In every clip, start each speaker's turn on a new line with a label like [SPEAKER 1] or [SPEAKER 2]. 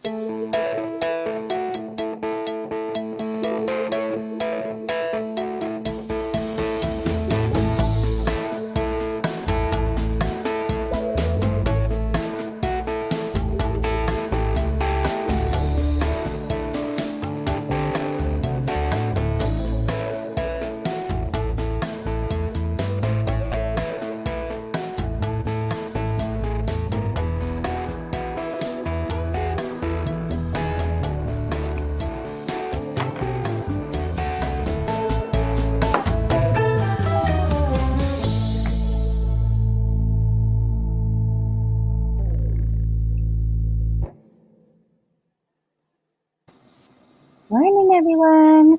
[SPEAKER 1] Morning, everyone.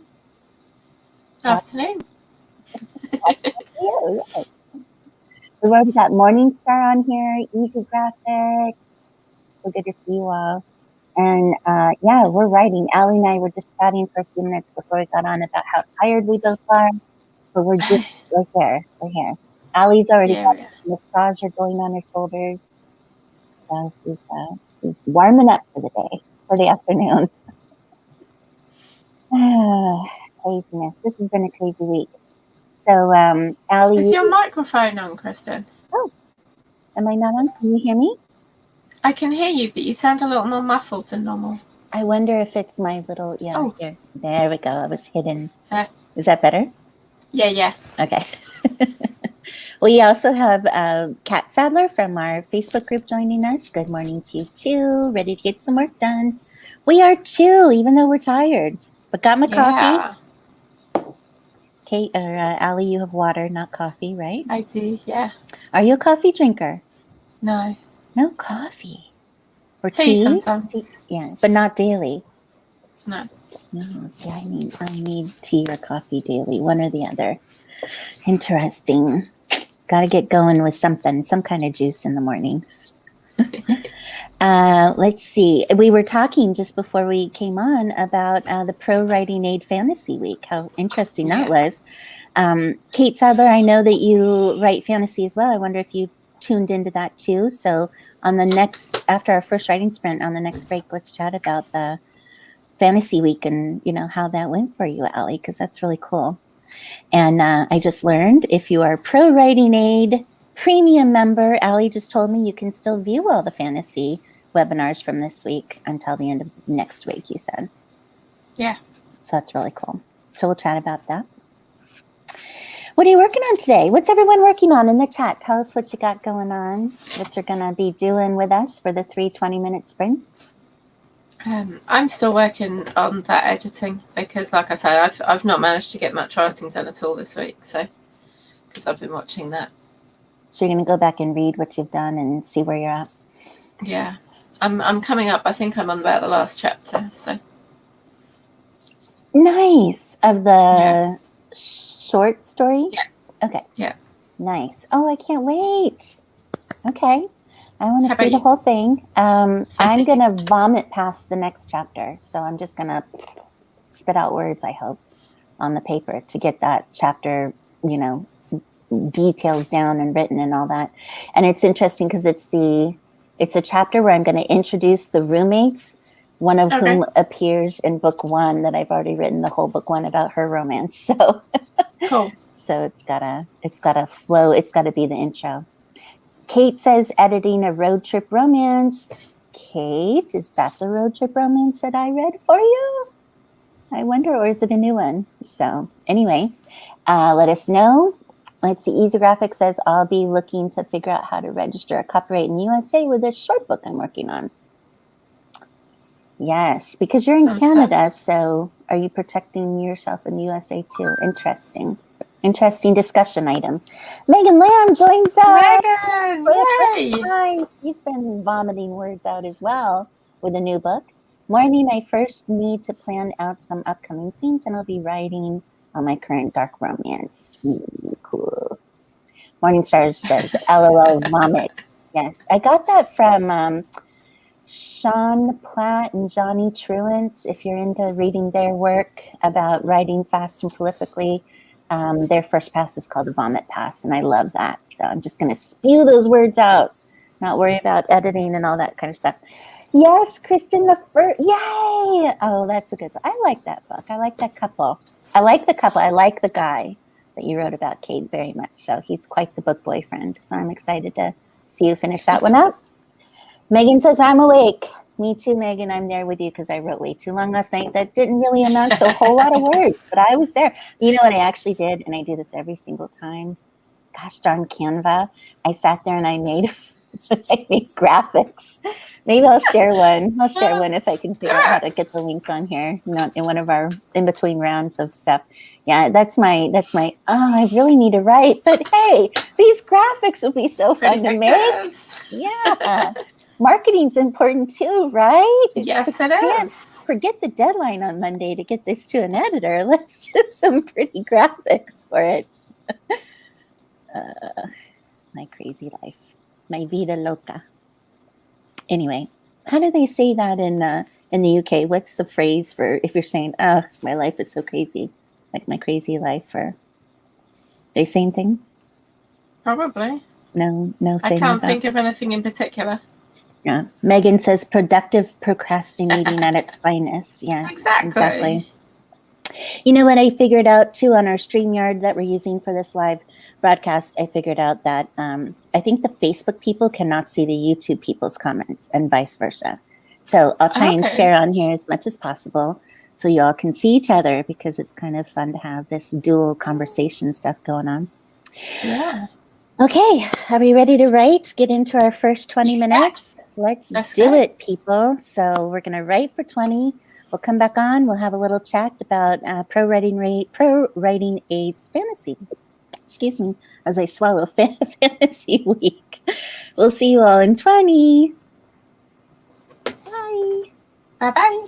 [SPEAKER 2] Afternoon.
[SPEAKER 1] Yes. We've already got Morningstar on here, Easy Graphic. So good to see you all. And yeah, we're writing. Allie and I were just chatting for a few minutes before we got on about how tired we both are. But we're just we're here. Allie's already got a massager going on her shoulders. So she's warming up for the day, for the afternoon. Craziness. This has been a crazy week. So, Allie,
[SPEAKER 2] is your microphone on, Kristen?
[SPEAKER 1] Oh, am I not on? Can you hear me?
[SPEAKER 2] I can hear you, but you sound a little more muffled than normal.
[SPEAKER 1] I wonder if it's my little, here. There we go. I was hidden.
[SPEAKER 2] Fair.
[SPEAKER 1] Is that better?
[SPEAKER 2] Yeah.
[SPEAKER 1] Okay. We also have Kat Sadler from our Facebook group joining us. Good morning to you too. Ready to get some work done. We are too, even though we're tired. But got my coffee. Kate or Allie, you have water, not coffee, right?
[SPEAKER 2] I do, yeah.
[SPEAKER 1] Are you a coffee drinker?
[SPEAKER 2] No.
[SPEAKER 1] No coffee. Or
[SPEAKER 2] tea sometimes.
[SPEAKER 1] Yeah, but not daily.
[SPEAKER 2] No.
[SPEAKER 1] No, see, I need tea or coffee daily, one or the other. Interesting. Got to get going with something, some kind of juice in the morning. Let's see. We were talking just before we came on about the Pro Writing Aid Fantasy Week. How interesting that was. Kate Sadler, I know that you write fantasy as well. I wonder if you tuned into that too. So on the next, after our first writing sprint, on the next break, let's chat about the Fantasy Week and how that went for you, Allie, because that's really cool. And I just learned if you are Pro Writing Aid Premium member, Allie just told me you can still view all the fantasy webinars from this week until the end of next week, you said.
[SPEAKER 2] Yeah.
[SPEAKER 1] So that's really cool. So we'll chat about that. What are you working on today? What's everyone working on in the chat? Tell us what you got going on, what you're going to be doing with us for the 3 20-minute sprints.
[SPEAKER 2] I'm still working on that editing because, like I said, I've not managed to get much writing done at all this week. So, because I've been watching that.
[SPEAKER 1] So you're going to go back and read what you've done and see where you're at.
[SPEAKER 2] Yeah, I'm coming up. I think I'm on about the last chapter. So
[SPEAKER 1] nice. Of the short story.
[SPEAKER 2] Yeah.
[SPEAKER 1] Okay.
[SPEAKER 2] Yeah.
[SPEAKER 1] Nice. Oh, I can't wait. Okay. I want to see the
[SPEAKER 2] you?
[SPEAKER 1] whole thing. I'm going to vomit past the next chapter. So I'm just going to spit out words, I hope, on the paper to get that chapter, details down and written and all that. And it's interesting because it's a chapter where I'm going to introduce the roommates, one of whom appears in book 1 that I've already written the whole book 1 about her romance. So
[SPEAKER 2] cool.
[SPEAKER 1] So it's gotta flow. It's gotta be the intro. Kate says editing a road trip romance. Kate, is that the road trip romance that I read for you? I wonder, or is it a new one? So anyway, let us know. Let's see. Easy Graphic says I'll be looking to figure out how to register a copyright in USA with this short book I'm working on. Yes, because you're in Canada, so are you protecting yourself in the USA too? Interesting discussion item. Megan Lamb joins us.
[SPEAKER 2] Megan,
[SPEAKER 1] yay! She's been vomiting words out as well with a new book. Morning, I first need to plan out some upcoming scenes, and I'll be writing on my current dark romance. Cool. Morningstar says, LOL, vomit. Yes, I got that from Sean Platt and Johnny Truant. If you're into reading their work about writing fast and prolifically, their first pass is called a vomit pass, and I love that. So I'm just going to spew those words out, not worry about editing and all that kind of stuff. Yes, Kristen the First. Yay! Oh, that's a good book. I like that book. I like that couple. I like the couple. I like the guy that you wrote about, Kate, very much. So he's quite the book boyfriend. So I'm excited to see you finish that one up. Megan says, I'm awake. Me too, Megan. I'm there with you because I wrote way too long last night. That didn't really amount to a whole lot of words, but I was there. You know what I actually did? And I do this every single time. Gosh darn Canva. I sat there and I made I made graphics. Maybe I'll share one. I'll share one if I can figure out how to get the link on here, in one of our in between rounds of stuff. Yeah, that's my oh, I really need to write. But hey, these graphics would be so fun to make. Yeah. Marketing's important too, right?
[SPEAKER 2] Yes, it is.
[SPEAKER 1] Forget the deadline on Monday to get this to an editor. Let's do some pretty graphics for it. My crazy life, my vida loca. Anyway, how do they say that in the UK? What's the phrase for if you're saying, "Oh, my life is so crazy," like my crazy life, or the same thing?
[SPEAKER 2] Probably.
[SPEAKER 1] No
[SPEAKER 2] I
[SPEAKER 1] thing.
[SPEAKER 2] can't think of anything in particular.
[SPEAKER 1] Yeah. Megan says productive procrastinating at its finest. Yes, exactly. You know what I figured out too on our StreamYard that we're using for this live broadcast? I figured out that I think the Facebook people cannot see the YouTube people's comments and vice versa. So I'll try and share on here as much as possible so you all can see each other because it's kind of fun to have this dual conversation stuff going on.
[SPEAKER 2] Yeah.
[SPEAKER 1] Okay, are we ready to write? Get into our first 20 minutes? Let's do it, people. So we're going to write for 20. We'll come back on. We'll have a little chat about Pro Writing Aids Fantasy. Excuse me, as I swallow Fantasy Week. We'll see you all in 20. Bye.
[SPEAKER 2] Bye-bye.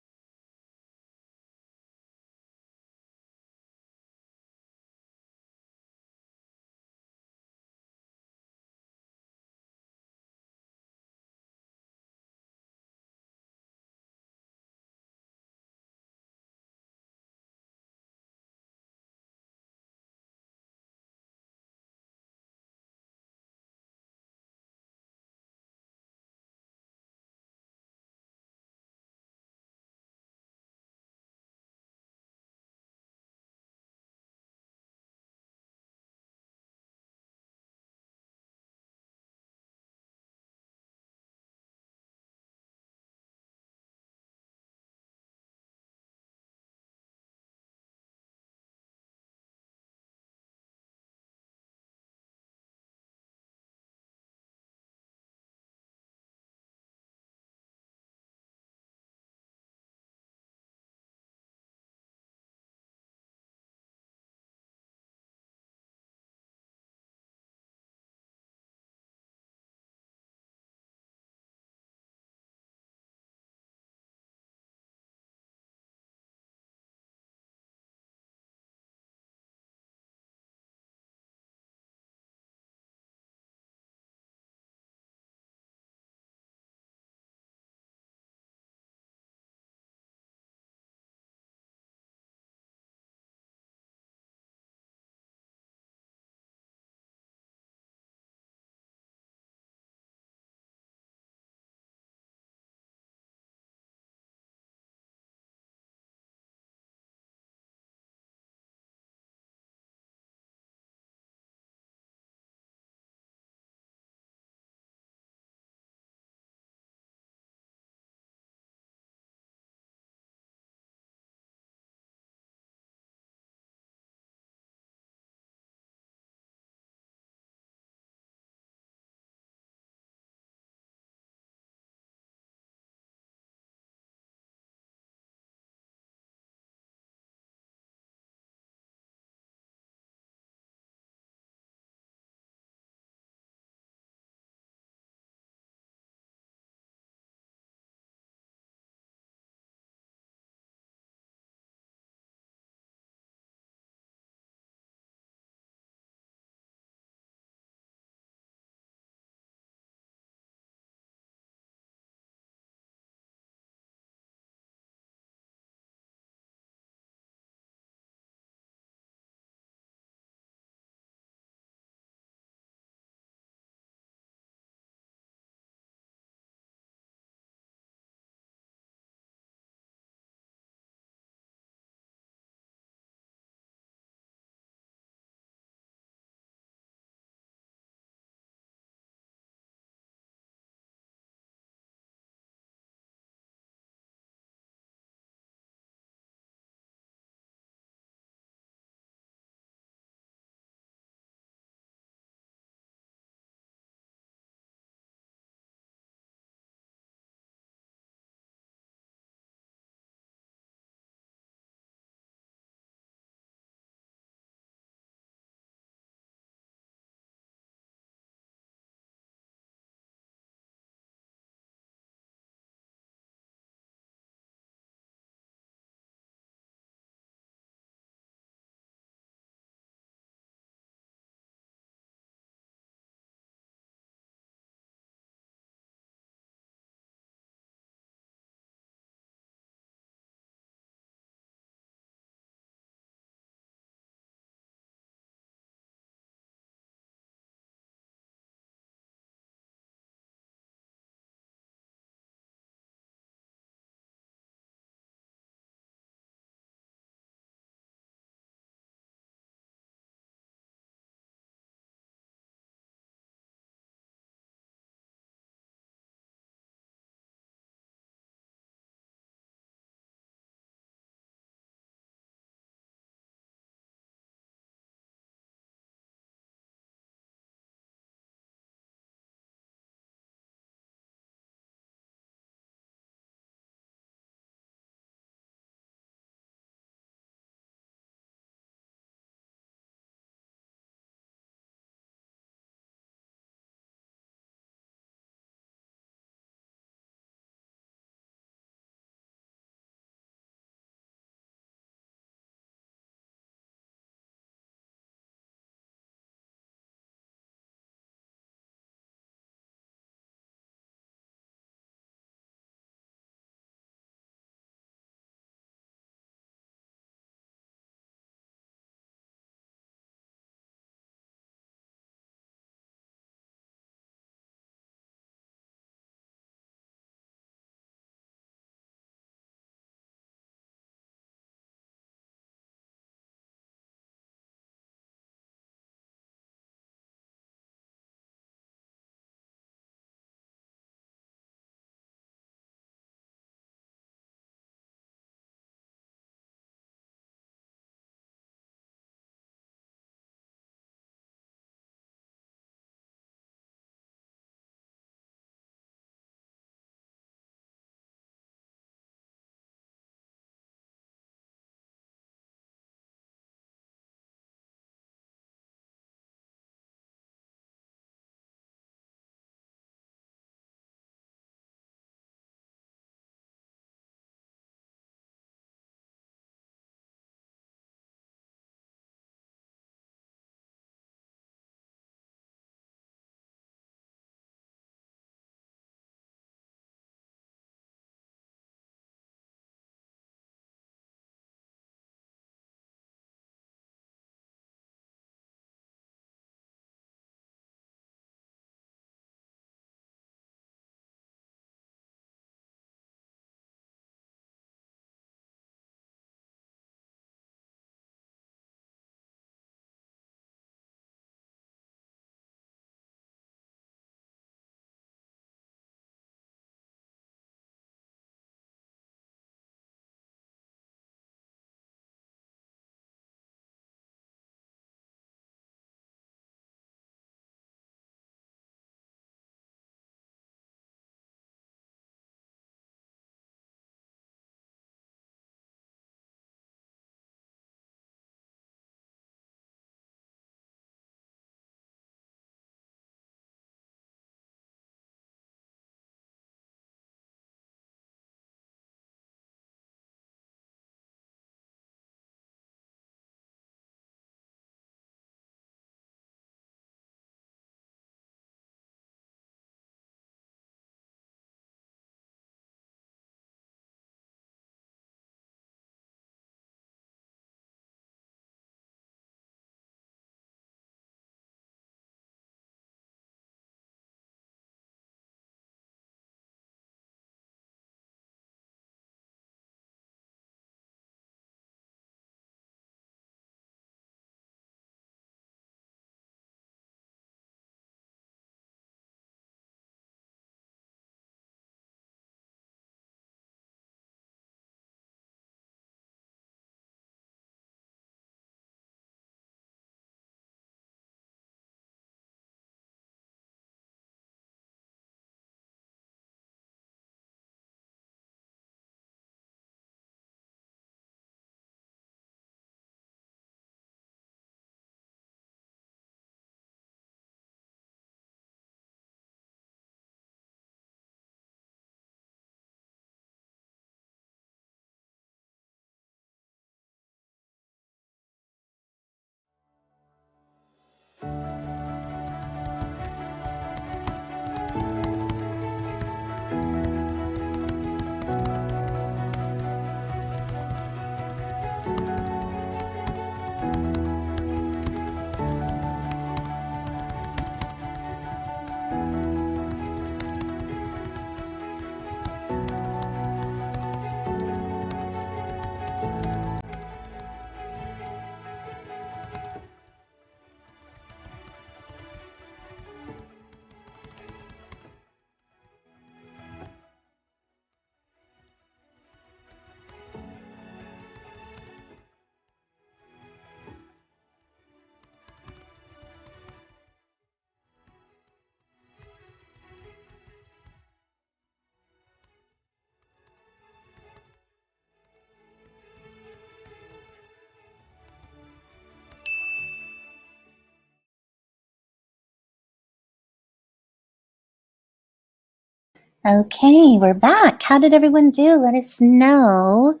[SPEAKER 1] Okay, we're back. How did everyone do? Let us know.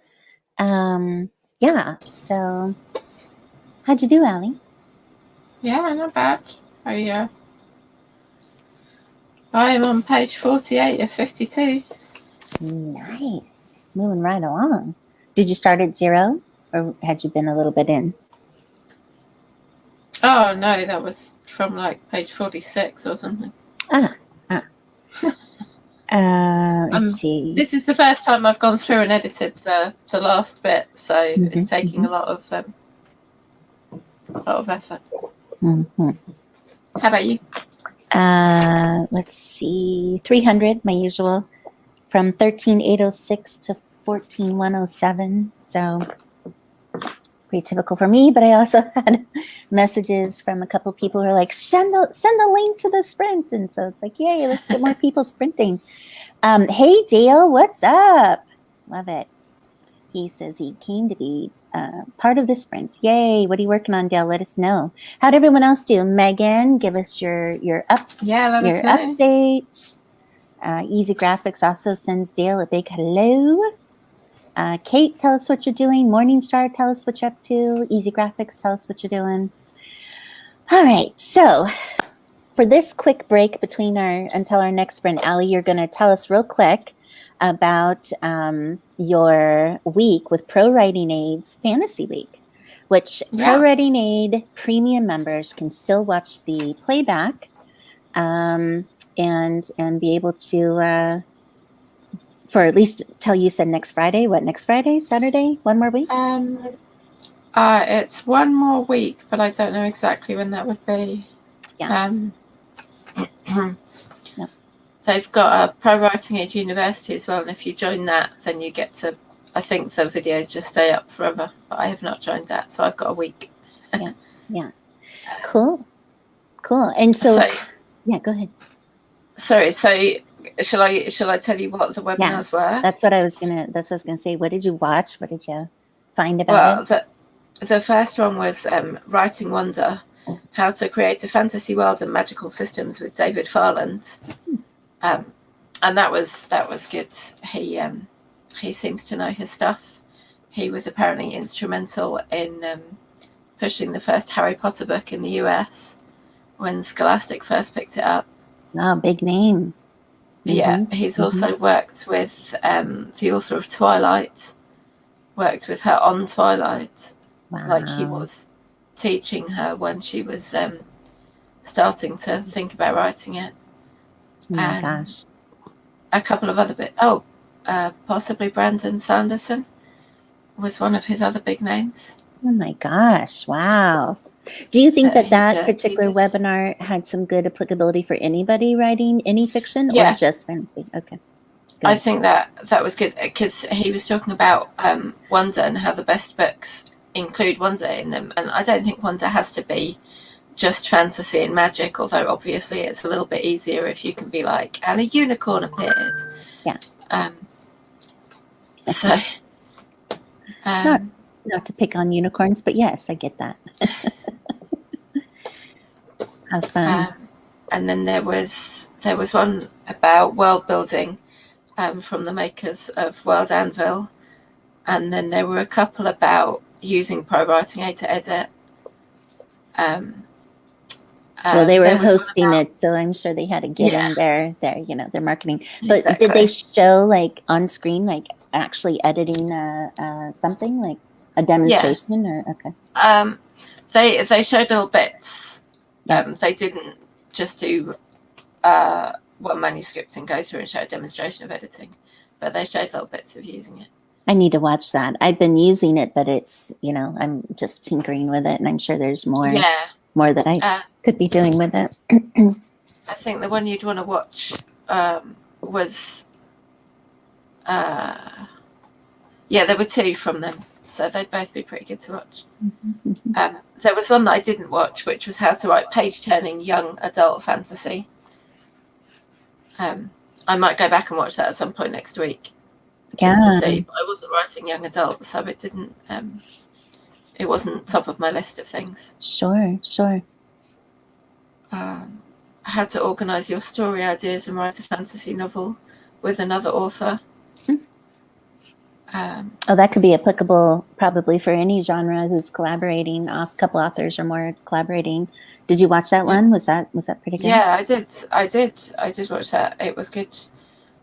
[SPEAKER 1] Yeah, so how'd you do, Allie?
[SPEAKER 2] Yeah, not bad. I am on page 48 of 52.
[SPEAKER 1] Nice. Moving right along. Did you start at 0 or had you been a little bit in?
[SPEAKER 2] Oh no, that was from like page 46 or something.
[SPEAKER 1] Let's see.
[SPEAKER 2] This is the first time I've gone through and edited the last bit, so it's taking a lot of effort. How about you?
[SPEAKER 1] Let's see. 300, my usual, from 13806 to 14107. So pretty typical for me, but I also had messages from a couple people who are like, send the link to the sprint. And so it's like, yay, let's get more people sprinting. Hey, Dale, what's up? Love it. He says he came to be part of the sprint. Yay. What are you working on, Dale? Let us know. How'd everyone else do? Megan, give us your update. Easy Graphics also sends Dale a big hello. Kate, tell us what you're doing. Morningstar, tell us what you're up to. Easy Graphics, tell us what you're doing. All right, so for this quick break until our next sprint, Allie, you're going to tell us real quick about your week with Pro Writing Aid's Fantasy Week, which Pro Writing Aid premium members can still watch the playback and be able to for at least till you said next Friday. What, next Friday? Saturday? One more week?
[SPEAKER 2] It's one more week, but I don't know exactly when that would be.
[SPEAKER 1] Yeah.
[SPEAKER 2] They've got a Pro Writing Aid University as well, and if you join that, then you get to, I think the videos just stay up forever, but I have not joined that, so I've got a week.
[SPEAKER 1] Yeah. Cool. And so yeah, go ahead.
[SPEAKER 2] Sorry, so shall I tell you what the webinars were?
[SPEAKER 1] That's what I was gonna say. What did you watch? What did you find about it?
[SPEAKER 2] The first one was Writing Wonder, How to Create a Fantasy World and Magical Systems with David Farland. And that was good. He seems to know his stuff. He was apparently instrumental in pushing the first Harry Potter book in the US when Scholastic first picked it up.
[SPEAKER 1] Wow, big name.
[SPEAKER 2] Yeah, he's also worked with the author of Twilight, worked with her on Twilight.
[SPEAKER 1] Wow.
[SPEAKER 2] Like he was teaching her when she was starting to think about writing it.
[SPEAKER 1] Oh my gosh.
[SPEAKER 2] A couple of other bits. Possibly Brandon Sanderson was one of his other big names.
[SPEAKER 1] Oh my gosh. Wow. Do you think that particular webinar had some good applicability for anybody writing any fiction or just fantasy? Okay.
[SPEAKER 2] Good. I think that was good because he was talking about wonder and how the best books include wonder in them. And I don't think wonder has to be just fantasy and magic, although obviously it's a little bit easier if you can be like, and a unicorn appeared.
[SPEAKER 1] Yeah.
[SPEAKER 2] So
[SPEAKER 1] not to pick on unicorns, but yes, I get that. How fun.
[SPEAKER 2] And then there was one about world building from the makers of World Anvil, and then there were a couple about using Pro Writing Aid to edit.
[SPEAKER 1] Well, they were hosting it, so I'm sure they had to get in their marketing. But
[SPEAKER 2] exactly.
[SPEAKER 1] Did they show like on screen, like actually editing something, like a demonstration, or okay?
[SPEAKER 2] They showed little bits. They didn't just do one manuscript and go through and show a demonstration of editing, but they showed little bits of using it.
[SPEAKER 1] I need to watch that. I've been using it, but it's, I'm just tinkering with it, and I'm sure there's more that I could be doing with it.
[SPEAKER 2] I think the one you'd want to watch was, there were two from them, so they'd both be pretty good to watch. There was one that I didn't watch, which was how to write page-turning young adult fantasy. I might go back and watch that at some point next week, just to see. But I wasn't writing young adult, so it didn't. It wasn't top of my list of things.
[SPEAKER 1] Sure.
[SPEAKER 2] How to organize your story ideas and write a fantasy novel with another author.
[SPEAKER 1] Oh, that could be applicable probably for any genre who's collaborating. A couple authors or more collaborating. Did you watch that one? Was that pretty good?
[SPEAKER 2] Yeah, I did watch that. It was good.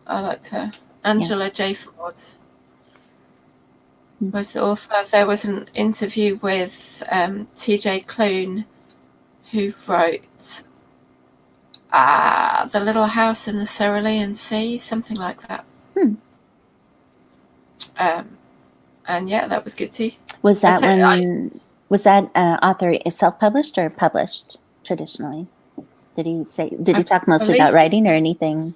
[SPEAKER 2] I liked her. Angela J. Ford was the author. There was an interview with T.J. Klune, who wrote The Little House in the Cerulean Sea, something like that. And yeah, that was good too.
[SPEAKER 1] Was that author self-published or published traditionally? Did he talk mostly about writing or anything?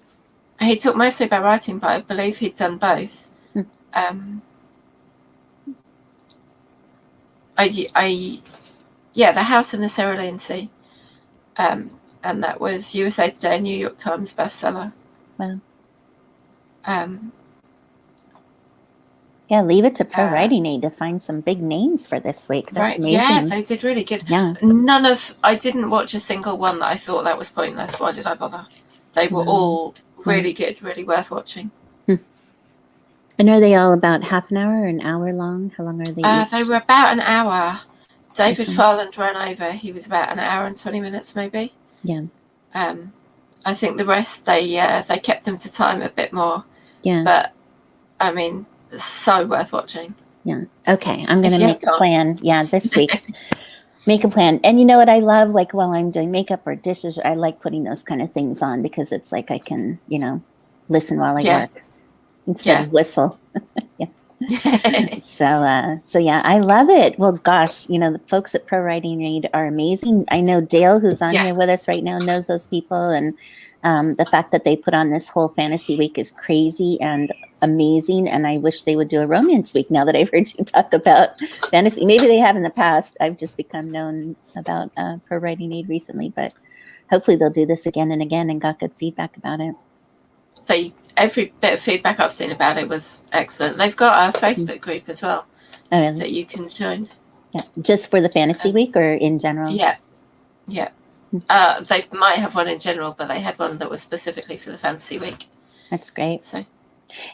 [SPEAKER 2] He talked mostly about writing, but I believe he'd done both. The House in the Cerulean Sea, and that was USA Today, New York Times bestseller.
[SPEAKER 1] Wow. Yeah, leave it to Pro Writing Aid to find some big names for this week. That's amazing.
[SPEAKER 2] Yeah, they did really good.
[SPEAKER 1] Yeah.
[SPEAKER 2] I didn't watch a single one that I thought that was pointless. Why did I bother? They were all really good, really worth watching.
[SPEAKER 1] And are they all about half an hour or an hour long? How long are they each?
[SPEAKER 2] They were about an hour. David Farland ran over. He was about an hour and 20 minutes, maybe.
[SPEAKER 1] Yeah.
[SPEAKER 2] I think the rest, they kept them to time a bit more.
[SPEAKER 1] Yeah.
[SPEAKER 2] But, I mean, so worth watching.
[SPEAKER 1] Yeah. Okay. I'm going to make a plan. Yeah, this week. Make a plan. And you know what I love? Like while I'm doing makeup or dishes, I like putting those kind of things on because it's like I can, listen while I work instead of whistle. So yeah, I love it. Well, gosh, the folks at Pro Writing Aid are amazing. I know Dale, who's on here with us right now, knows those people, and the fact that they put on this whole fantasy week is crazy and amazing. And I wish they would do a romance week now that I've heard you talk about fantasy. Maybe they have in the past. I've just become known about Pro Writing Aid recently, but hopefully they'll do this again and again and got good feedback about it.
[SPEAKER 2] Every bit of feedback I've seen about it was excellent. They've got a Facebook group as well that you can join.
[SPEAKER 1] Yeah, just for the fantasy week or in general?
[SPEAKER 2] Yeah. They might have one in general, but they had one that was specifically for the fantasy week.
[SPEAKER 1] That's great.
[SPEAKER 2] So,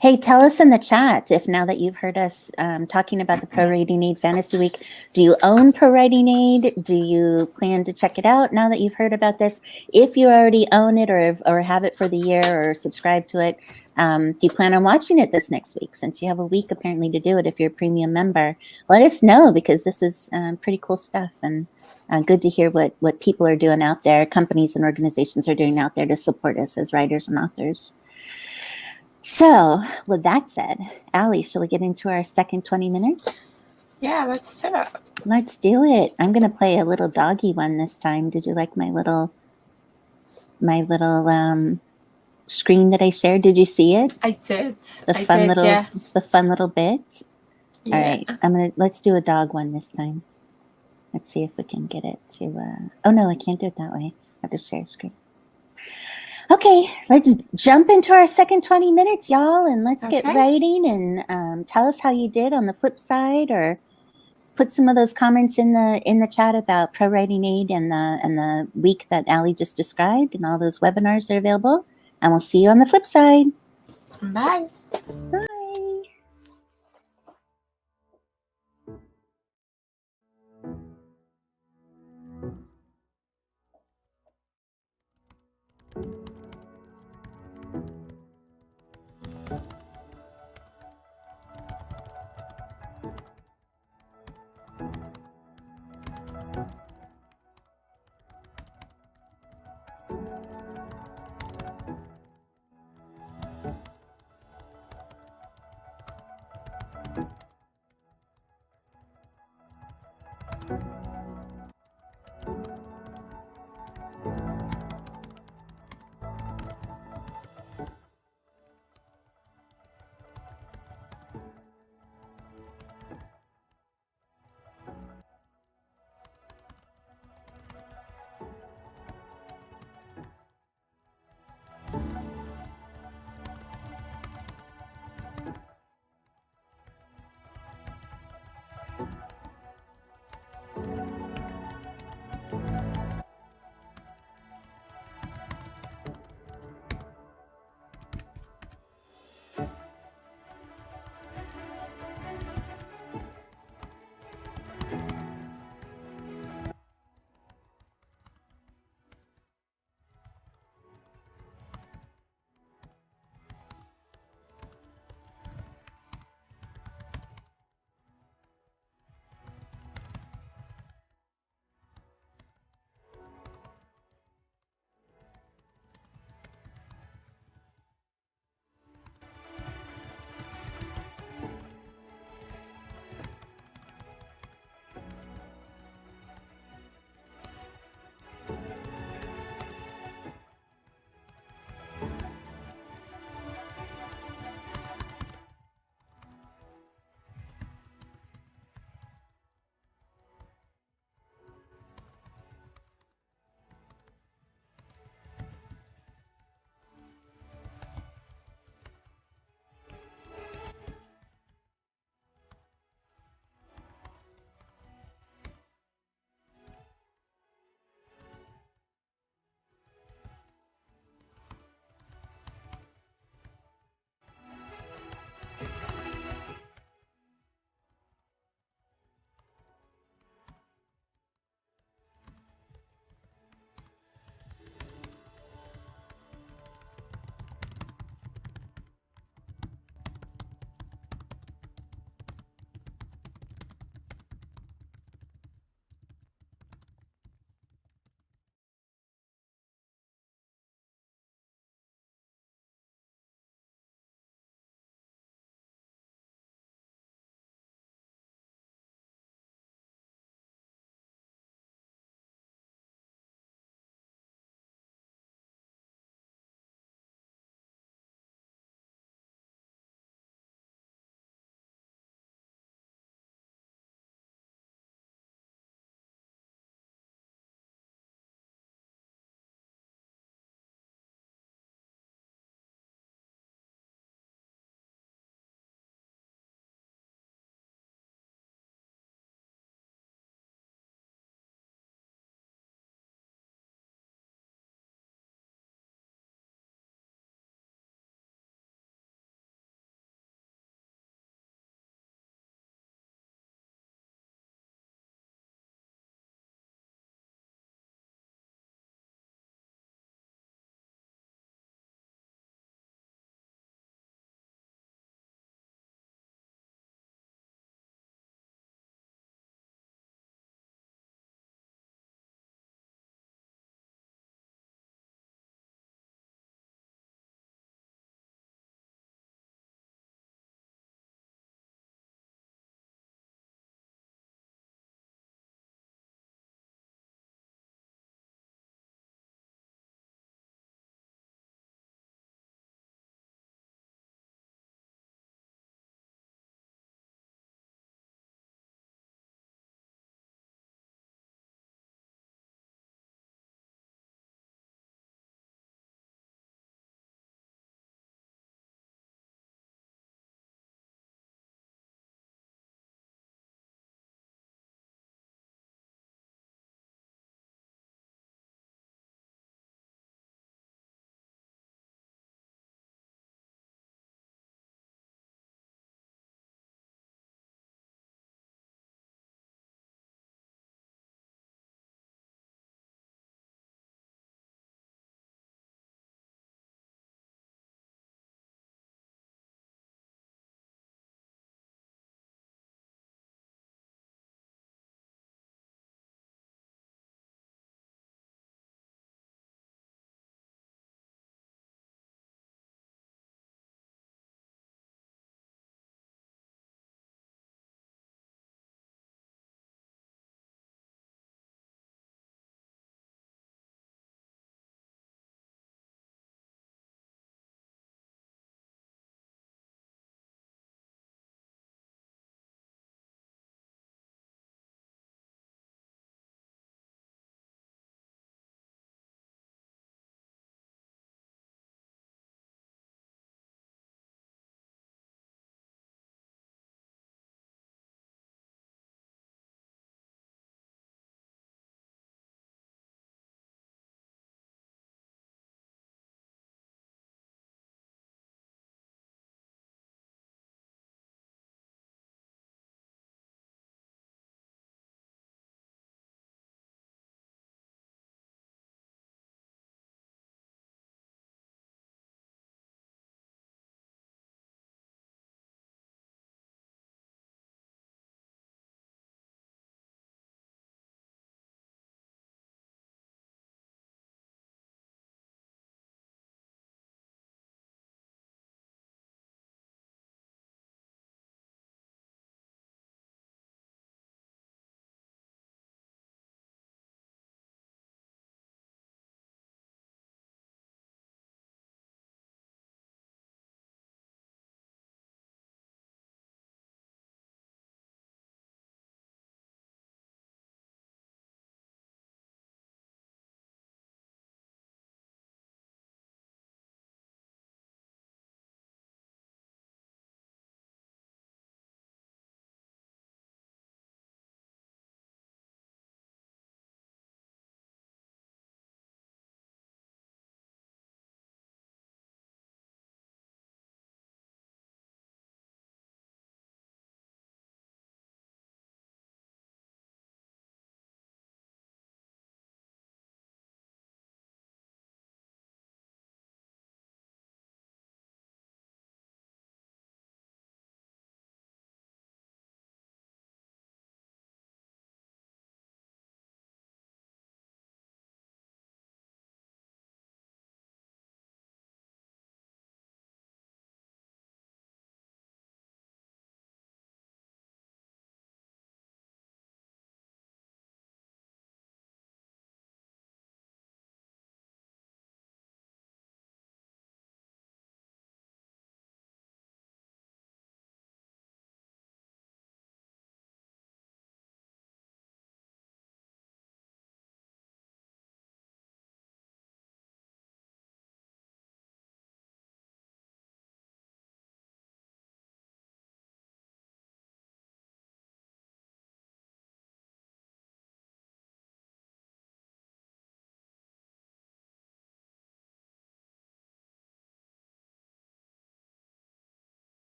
[SPEAKER 1] hey, tell us in the chat if now that you've heard us talking about the Pro Writing Aid Fantasy Week, do you own Pro Writing Aid? Do you plan to check it out now that you've heard about this? If you already own it or have it for the year or subscribe to it, do you plan on watching it this next week since you have a week apparently to do it if you're a premium member? Let us know because this is pretty cool stuff and good to hear what people are doing out there, companies and organizations are doing out there to support us as writers and authors. So, with that said, Allie, shall we get into our second 20 minutes?
[SPEAKER 2] Yeah, let's do it.
[SPEAKER 1] Let's do it. I'm going to play a little doggy one this time. Did you like my little screen that I shared? Did you see it?
[SPEAKER 2] I did.
[SPEAKER 1] The fun little bit. Yeah. All right. Let's do a dog one this time. Let's see if we can get it to, oh no, I can't do it that way. I have to share screen. Okay, let's jump into our second 20 minutes, y'all, and let's get writing and tell us how you did on the flip side, or put some of those comments in the chat about Pro Writing Aid and the week that Allie just described and all those webinars are available. And we'll see you on the flip side.
[SPEAKER 2] Bye.
[SPEAKER 1] Bye.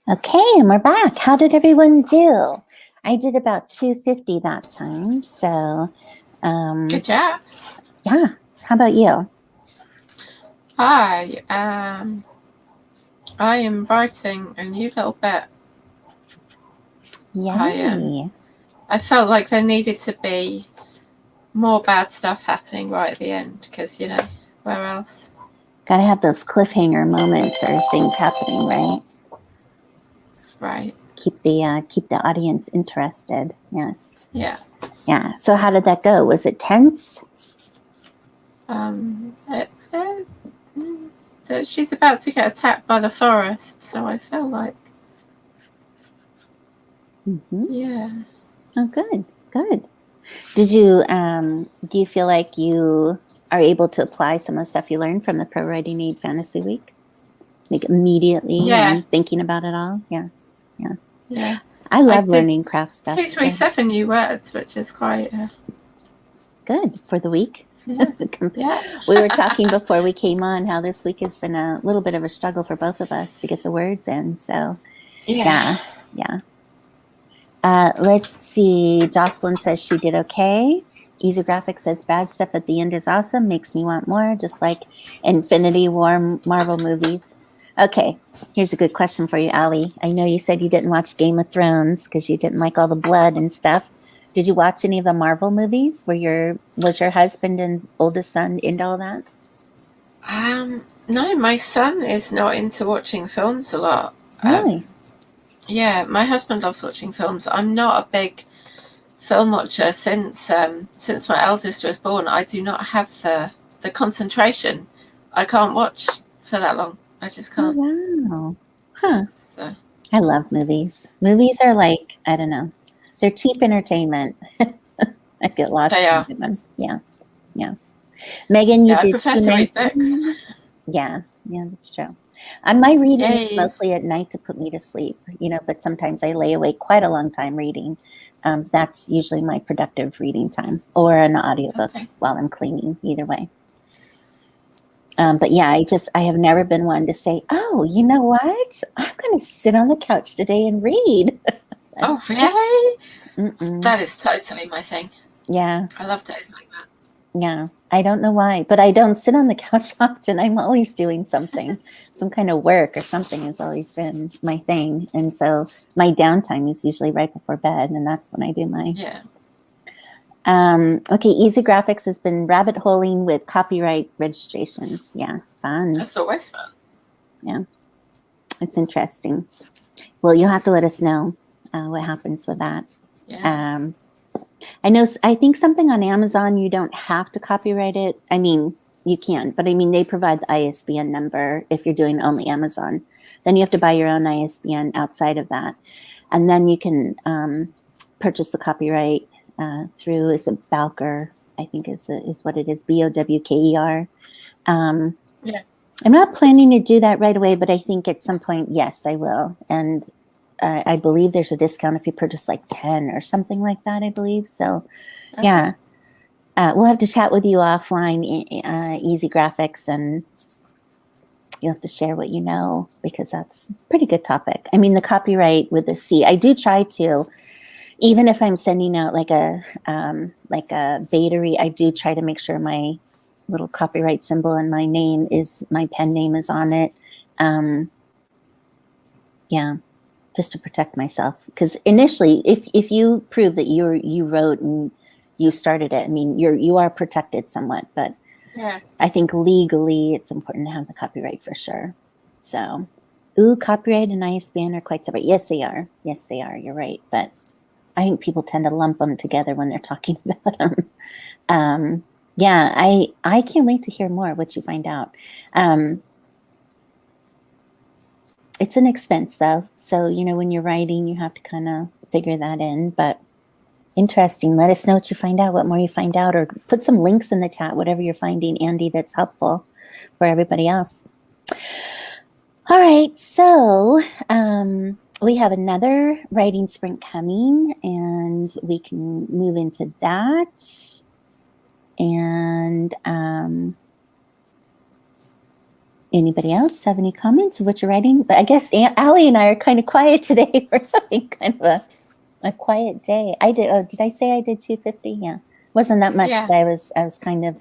[SPEAKER 1] Okay, and we're back. How did everyone do? I did about 250 that time. So,
[SPEAKER 2] Good job.
[SPEAKER 1] yeah. How about you?
[SPEAKER 2] I am writing a new little bit.
[SPEAKER 1] Yay.
[SPEAKER 2] I felt like there needed to be more bad stuff happening right at the end because, where else?
[SPEAKER 1] Gotta have those cliffhanger moments or things happening, right?
[SPEAKER 2] Right.
[SPEAKER 1] Keep the audience interested. Yes.
[SPEAKER 2] Yeah.
[SPEAKER 1] Yeah. So how did that go? Was it tense?
[SPEAKER 2] She's about to get attacked by the forest, so I feel like, yeah.
[SPEAKER 1] Oh, good. Did you do you feel like you are able to apply some of the stuff you learned from the Pro Writing Aid Fantasy Week? Like immediately and thinking about it all? Yeah. I love learning craft stuff.
[SPEAKER 2] 237 new words, which is quite
[SPEAKER 1] good for the week.
[SPEAKER 2] Yeah.
[SPEAKER 1] We were talking before we came on how this week has been a little bit of a struggle for both of us to get the words in. So yeah. Let's see. Jocelyn says she did okay. Easy Graphics says bad stuff at the end is awesome. Makes me want more, just like Infinity War Marvel movies. Okay, here's a good question for you, Ali. I know you said you didn't watch Game of Thrones because you didn't like all the blood and stuff. Did you watch any of the Marvel movies? Was your husband and oldest son into all that?
[SPEAKER 2] No, my son is not into watching films a lot.
[SPEAKER 1] Really?
[SPEAKER 2] Yeah, my husband loves watching films. I'm not a big film watcher since my eldest was born. I do not have the concentration. I can't watch for that long. I just can't.
[SPEAKER 1] Oh, wow. Huh.
[SPEAKER 2] So.
[SPEAKER 1] I love movies. Movies are like, I don't know, they're cheap entertainment. I get lost in them. Yeah. Megan, you did.
[SPEAKER 2] I prefer to read books.
[SPEAKER 1] Yeah, that's true. My reading is mostly at night to put me to sleep, but sometimes I lay awake quite a long time reading. That's usually my productive reading time, or an audiobook while I'm cleaning, either way. But yeah, I have never been one to say, oh, you know what? I'm going to sit on the couch today and read.
[SPEAKER 2] Oh, really? That is totally my thing.
[SPEAKER 1] Yeah.
[SPEAKER 2] I love days like that.
[SPEAKER 1] Yeah. I don't know why, but I don't sit on the couch often. I'm always doing something. Some kind of work or something has always been my thing. And so my downtime is usually right before bed, and that's when I do my...
[SPEAKER 2] Yeah.
[SPEAKER 1] Okay, Easy Graphics has been rabbit holing with copyright registrations. Yeah, fun.
[SPEAKER 2] That's always fun.
[SPEAKER 1] Yeah, it's interesting. Well, you'll have to let us know what happens with that.
[SPEAKER 2] Yeah.
[SPEAKER 1] I think something on Amazon, you don't have to copyright it. I mean, you can, but I mean, they provide the ISBN number if you're doing only Amazon. Then you have to buy your own ISBN outside of that. And then you can purchase the copyright through, is it Bowker? I think is what it is, BOWKER.
[SPEAKER 2] Yeah.
[SPEAKER 1] I'm not planning to do that right away, but I think at some point, yes, I will. And I believe there's a discount if you purchase like 10 or something like that, I believe. So, yeah. We'll have to chat with you offline, Easy Graphics, and you'll have to share what you know, because that's a pretty good topic. I mean, the copyright with the C, I do try to, even if I'm sending out like a beta, I do try to make sure my little copyright symbol and my pen name is on it. Yeah, just to protect myself. Because initially, if you prove that you wrote and you started it, I mean, you are protected somewhat, but
[SPEAKER 2] yeah.
[SPEAKER 1] I think legally it's important to have the copyright for sure. So, copyright and ISBN are quite separate. Yes, they are. You're right. But I think people tend to lump them together when they're talking about them. Yeah, I can't wait to hear more what you find out. It's an expense though. So, when you're writing, you have to kind of figure that in, but interesting. Let us know what you find out, what more you find out, or put some links in the chat, whatever you're finding, Andy, that's helpful for everybody else. All right. So, we have another writing sprint coming, and we can move into that. And Anybody else have any comments of what you're writing? But I guess Allie and I are kind of quiet today. We're having kind of a quiet day. I did. Oh, did I say I did 250? Yeah, wasn't that much.
[SPEAKER 2] Yeah.
[SPEAKER 1] But I was kind of.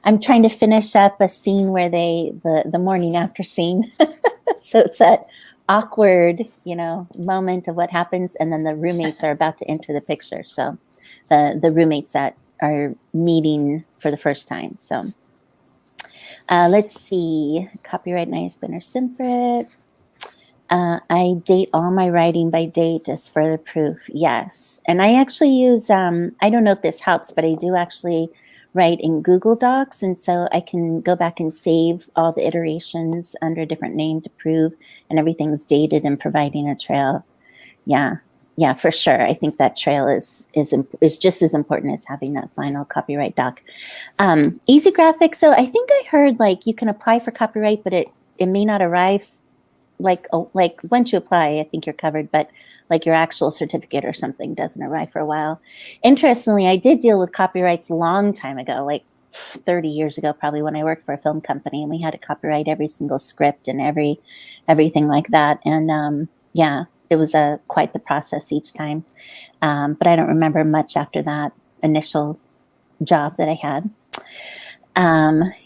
[SPEAKER 1] I'm trying to finish up a scene where the morning after scene. So it's that awkward, moment of what happens, and then the roommates are about to enter the picture. So the roommates that are meeting for the first time. So. Let's see. Copyright nice Benner Simpret. I date all my writing by date as further proof. Yes. And I actually use, I don't know if this helps, but I do actually write in Google Docs. And so I can go back and save all the iterations under a different name to prove, and everything's dated and providing a trail. Yeah. Yeah, for sure. I think that trail is just as important as having that final copyright doc. Easy Graphics. So I think I heard you can apply for copyright, but it may not arrive like once you apply, I think you're covered, but your actual certificate or something doesn't arrive for a while. Interestingly, I did deal with copyrights a long time ago, 30 years ago, probably, when I worked for a film company, and we had to copyright every single script and everything like that. And yeah, it was quite the process each time. But I don't remember much after that initial job that I had.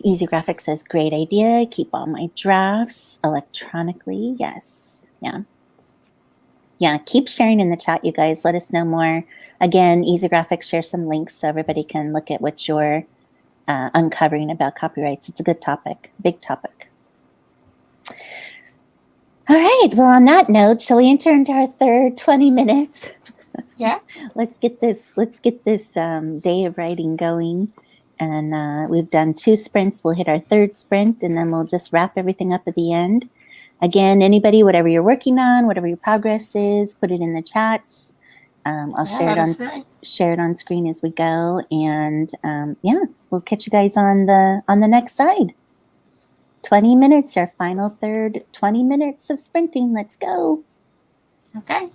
[SPEAKER 1] Easy Graphics says, great idea. Keep all my drafts electronically. Yes. Yeah. Yeah. Keep sharing in the chat, you guys. Let us know more. Again, Easy Graphics, share some links so everybody can look at what you're uncovering about copyrights. It's a good topic, big topic. All right. Well, on that note, shall we enter into our third 20 minutes?
[SPEAKER 2] Yeah.
[SPEAKER 1] Let's get this day of writing going. And we've done 2 sprints. We'll hit our 3rd sprint, and then we'll just wrap everything up at the end. Again, anybody, whatever you're working on, whatever your progress is, put it in the chat. I'll share it on screen as we go. And yeah, we'll catch you guys on the next side. 20 minutes, our final third, 20 minutes of sprinting. Let's go.
[SPEAKER 2] Okay.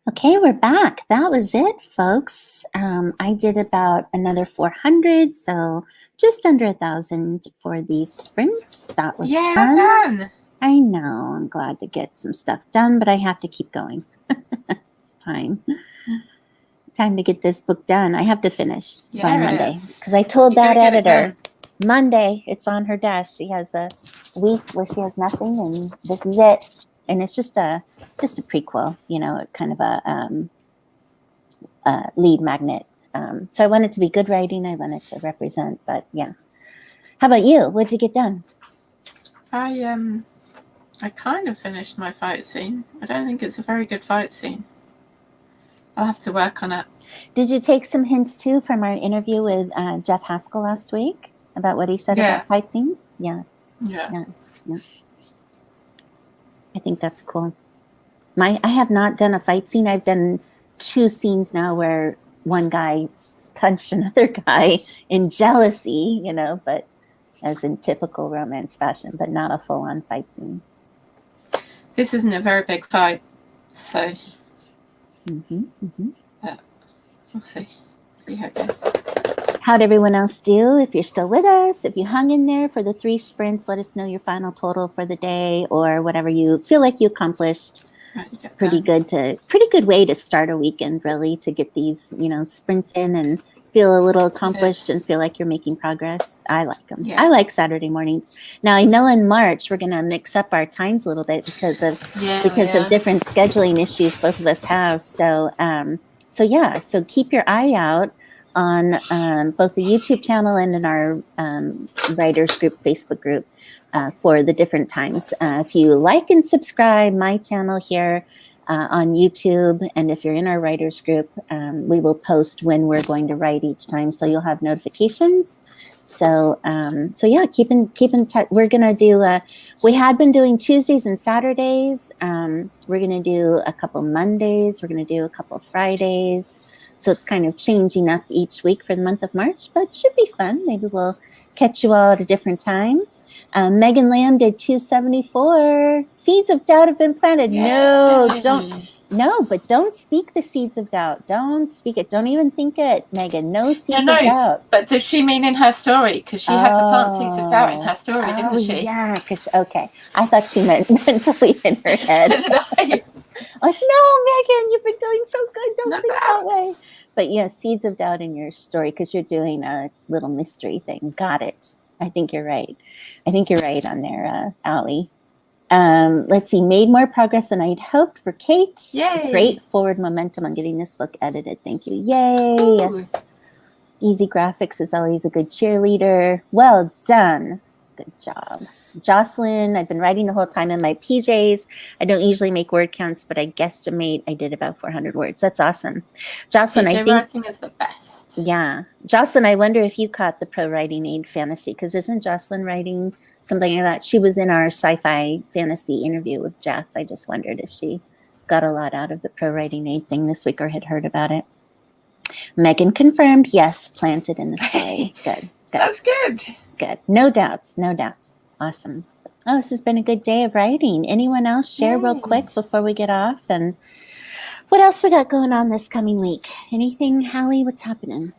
[SPEAKER 1] Okay, we're back. That was it, folks. I did about another 400, so just under 1,000 for these sprints. That was
[SPEAKER 2] Yeah,
[SPEAKER 1] fun.
[SPEAKER 2] done.
[SPEAKER 1] I know. I'm glad to get some stuff done, but I have to keep going. It's time to get this book done. I have to finish by
[SPEAKER 2] Yeah, it
[SPEAKER 1] Monday
[SPEAKER 2] is.
[SPEAKER 1] because I told
[SPEAKER 2] You gotta
[SPEAKER 1] that
[SPEAKER 2] get it
[SPEAKER 1] editor
[SPEAKER 2] done.
[SPEAKER 1] Monday it's on her desk. She has a week where she has nothing, and this is it. And it's just a prequel, kind of a lead magnet. So I want it to be good writing. I want it to represent. But yeah, how about you? What'd you get done?
[SPEAKER 2] I kind of finished my fight scene. I don't think it's a very good fight scene. I'll have to work on it.
[SPEAKER 1] Did you take some hints too from our interview with Jeff Haskell last week about what he said about fight scenes? Yeah. I think that's cool. I have not done a fight scene. I've done 2 scenes now where one guy punched another guy in jealousy, but as in typical romance fashion, but not a full-on fight scene.
[SPEAKER 2] This isn't a very big fight, so we'll see how it goes.
[SPEAKER 1] How'd everyone else do? If you're still with us, if you hung in there for the 3 sprints, let us know your final total for the day or whatever you feel like you accomplished. It's pretty good way to start a weekend, really, to get these, sprints in and feel a little accomplished and feel like you're making progress. I like them. Yeah. I like Saturday mornings. Now I know in March we're going to mix up our times a little bit because of different scheduling issues both of us have. So keep your eye out on both the YouTube channel and in our writers group Facebook group. For the different times. If you like and subscribe my channel here on YouTube, and if you're in our writers group, we will post when we're going to write each time, so you'll have notifications. So keep in touch. We're gonna do. We had been doing Tuesdays and Saturdays. We're gonna do a couple Mondays. We're gonna do a couple Fridays. So it's kind of changing up each week for the month of March, but it should be fun. Maybe we'll catch you all at a different time. Megan Lamb did 274. Seeds of doubt have been planted. Yeah. But don't speak the seeds of doubt. Don't speak it. Don't even think it, Megan. No seeds of doubt.
[SPEAKER 2] But did she mean in her story? Because she had to plant seeds of doubt in her story, didn't she?
[SPEAKER 1] Yeah. Okay. I thought she meant mentally in her head.
[SPEAKER 2] So did I.
[SPEAKER 1] Like, no, Megan, you've been doing so good. Don't think that way. But yeah, seeds of doubt in your story because you're doing a little mystery thing. Got it. I think you're right. On there, Allie. Let's see. Made more progress than I'd hoped for Kate.
[SPEAKER 2] Yay.
[SPEAKER 1] Great forward momentum on getting this book edited. Thank you. Yay. Ooh. Easy graphics is always a good cheerleader. Well done. Good job. Jocelyn, I've been writing the whole time in my PJs. I don't usually make word counts, but I guesstimate I did about 400 words. That's awesome. Jocelyn,
[SPEAKER 2] PJ writing is the best.
[SPEAKER 1] Yeah. Jocelyn, I wonder if you caught the Pro Writing Aid Fantasy, because isn't Jocelyn writing something like that? She was in our sci-fi fantasy interview with Jeff. I just wondered if she got a lot out of the Pro Writing Aid thing this week or had heard about it. Megan confirmed, yes, planted in the story. Good.
[SPEAKER 2] That's good.
[SPEAKER 1] Good. No doubts. Awesome. Oh, this has been a good day of writing. Anyone else share real quick before we get off? And what else we got going on this coming week? Anything, Hallie? What's happening?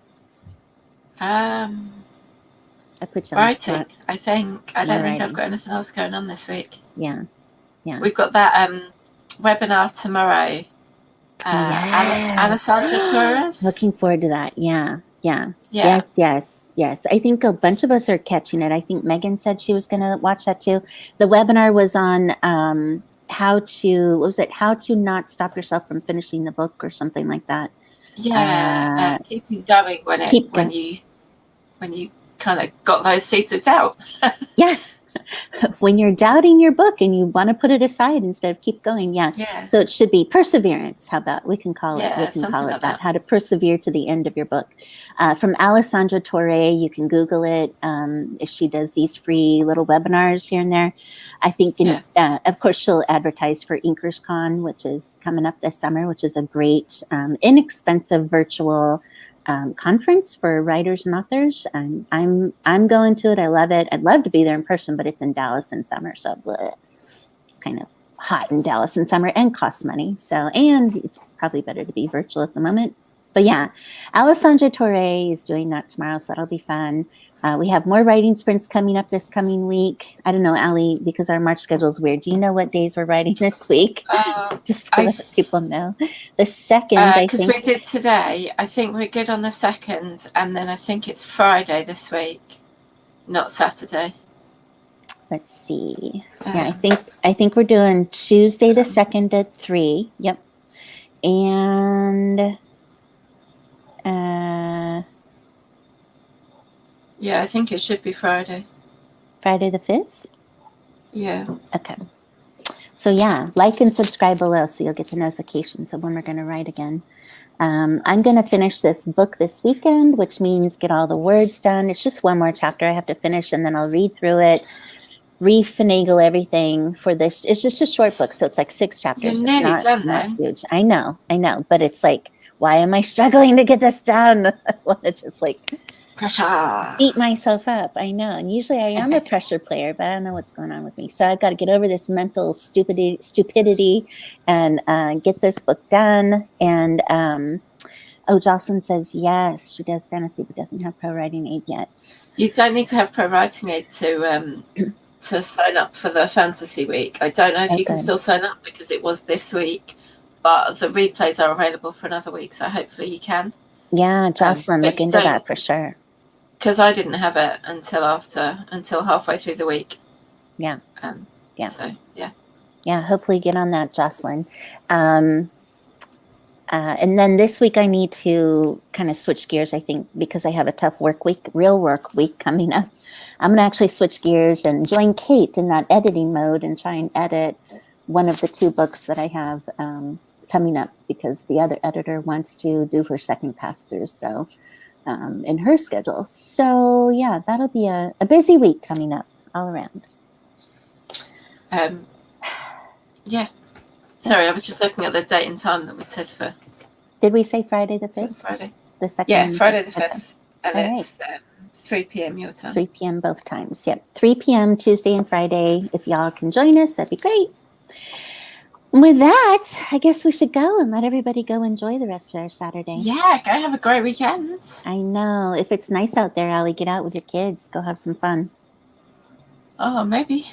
[SPEAKER 2] I
[SPEAKER 1] put you on
[SPEAKER 2] writing.
[SPEAKER 1] the spot.
[SPEAKER 2] I don't think I've got anything else going on this week.
[SPEAKER 1] Yeah.
[SPEAKER 2] We've got that webinar tomorrow. Alessandra Torres.
[SPEAKER 1] Looking forward to that. Yeah. Yes. I think a bunch of us are catching it. I think Megan said she was going to watch that too. The webinar was on how to not stop yourself from finishing the book or something like that.
[SPEAKER 2] Yeah, keeping going when you kind of got those seeds of doubt.
[SPEAKER 1] Yeah. When you're doubting your book and you want to put it aside instead of keep going. Yeah. So it should be perseverance. How about we can call it that. How to persevere to the end of your book. From Alessandra Torre, you can Google it. If she does these free little webinars here and there. I think, of course, she'll advertise for InkersCon, which is coming up this summer, which is a great, inexpensive virtual conference for writers and authors. And I'm going to it. I love it. I'd love to be there in person, but it's in Dallas in summer, so it's kind of hot in Dallas in summer and costs money. So, and it's probably better to be virtual at the moment. But yeah, Alessandra Torre is doing that tomorrow, so that'll be fun. We have more writing sprints coming up this coming week. I don't know, Ali, because our March schedule is weird. Do you know what days we're writing this week? Just to let people know. The 2nd, I think.
[SPEAKER 2] Because we did today. I think we're good on the 2nd, and then I think it's Friday this week, not Saturday.
[SPEAKER 1] Let's see. Yeah, I think we're doing Tuesday the 2nd at 3. Yep. And
[SPEAKER 2] yeah, I think it should be Friday.
[SPEAKER 1] Friday the 5th?
[SPEAKER 2] Yeah.
[SPEAKER 1] Okay. So yeah, like and subscribe below so you'll get the notifications of when we're going to write again. I'm going to finish this book this weekend, which means get all the words done. It's just one more chapter I have to finish, and then I'll read through it, refinagle everything for this. It's just a short book, so it's like 6 chapters.
[SPEAKER 2] You're nearly done
[SPEAKER 1] not
[SPEAKER 2] then.
[SPEAKER 1] huge. I know, but it's like, why am I struggling to get this done? I want to just like
[SPEAKER 2] pressure,
[SPEAKER 1] beat myself up. I know, and usually I am a pressure player, but I don't know what's going on with me. So I've got to get over this mental stupidity and get this book done. And Jocelyn says yes, she does fantasy, but doesn't have Pro Writing Aid yet.
[SPEAKER 2] You don't need to have Pro Writing Aid to sign up for the fantasy week. I don't know if you can still sign up because it was this week, but the replays are available for another week, so hopefully you can.
[SPEAKER 1] Yeah, Jocelyn, look into that for sure.
[SPEAKER 2] Because I didn't have it until halfway through the week.
[SPEAKER 1] Yeah.
[SPEAKER 2] Yeah. So yeah.
[SPEAKER 1] Yeah, hopefully get on that, Jocelyn. And then this week I need to kind of switch gears, I think, because I have a tough real work week coming up. I'm going to actually switch gears and join Kate in that editing mode and try and edit one of the 2 books that I have coming up, because the other editor wants to do her second pass through, so in her schedule. So yeah, that'll be a busy week coming up all around.
[SPEAKER 2] Yeah. Sorry, I was just looking at the date and time that we said for.
[SPEAKER 1] Did we say Friday the 5th?
[SPEAKER 2] Friday.
[SPEAKER 1] The 2nd?
[SPEAKER 2] Yeah, Friday the 5th.
[SPEAKER 1] Okay.
[SPEAKER 2] And it's 3 p.m. your time.
[SPEAKER 1] 3 p.m. both times. Yep. 3 p.m. Tuesday and Friday. If y'all can join us, that'd be great. And with that, I guess we should go and let everybody go enjoy the rest of their Saturday.
[SPEAKER 2] Yeah, go have a great weekend.
[SPEAKER 1] I know. If it's nice out there, Allie, get out with your kids. Go have some fun.
[SPEAKER 2] Oh, maybe.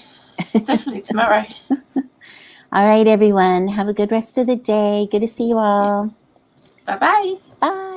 [SPEAKER 2] Definitely tomorrow.
[SPEAKER 1] All right, everyone. Have a good rest of the day. Good to see you all.
[SPEAKER 2] Bye-bye.
[SPEAKER 1] Bye.